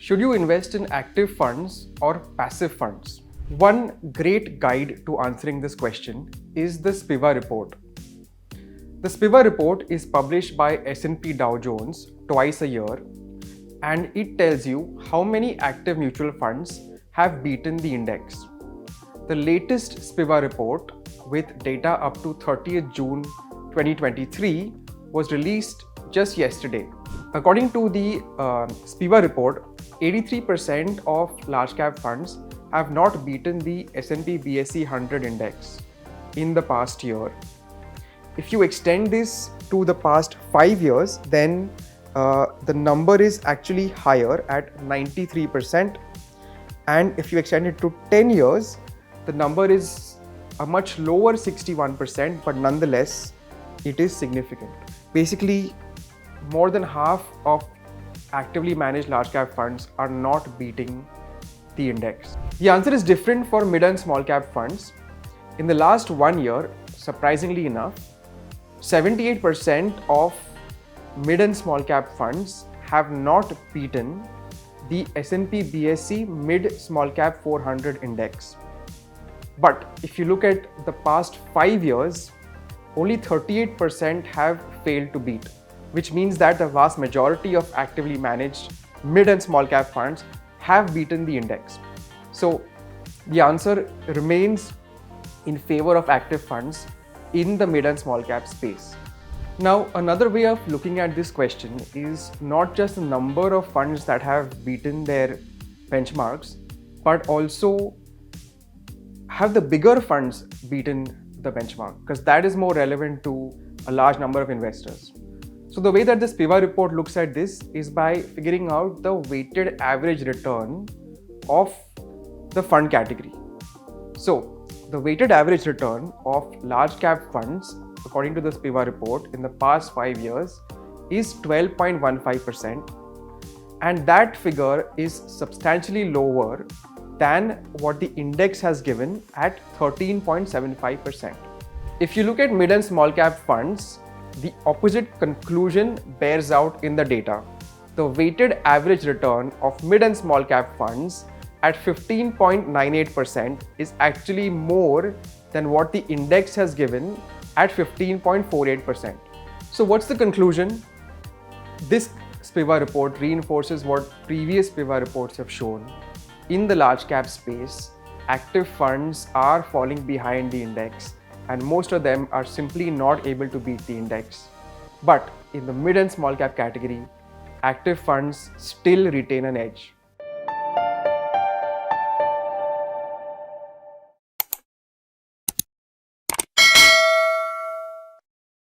Should you invest in active funds or passive funds? One great guide to answering this question is the SPIVA report. The SPIVA report is published by S&P Dow Jones twice a year, and it tells you how many active mutual funds have beaten the index. The latest SPIVA report with data up to 30th June 2023 was released just yesterday. According to the SPIVA report, 83% of large cap funds have not beaten the S&P BSE 100 index in the past year. If you extend this to the past 5 years, then the number is actually higher at 93%. And if you extend it to 10 years, the number is a much lower 61%, but nonetheless, it is significant. Basically, more than half of actively managed large cap funds are not beating the index. The answer is different for mid and small cap funds. In the last 1 year, surprisingly enough, 78% of mid and small cap funds have not beaten the S&P BSE mid small cap 400 index. But if you look at the past 5 years, only 38% have failed to beat, which means that the vast majority of actively managed mid and small cap funds have beaten the index. So the answer remains in favor of active funds in the mid and small cap space. Now, another way of looking at this question is not just the number of funds that have beaten their benchmarks, but also have the bigger funds beaten the benchmark, because that is more relevant to a large number of investors. So the way that the SPIVA report looks at this is by figuring out the weighted average return of the fund category. So the weighted average return of large cap funds, according to the SPIVA report, in the past 5 years is 12.15%, and that figure is substantially lower than what the index has given at 13.75%. If you look at mid and small cap funds, the opposite conclusion bears out in the data. The weighted average return of mid and small cap funds at 15.98% is actually more than what the index has given at 15.48%. So what's the conclusion? This SPIVA report reinforces what previous SPIVA reports have shown. In the large cap space, active funds are falling behind the index, and most of them are simply not able to beat the index. But in the mid and small cap category, active funds still retain an edge.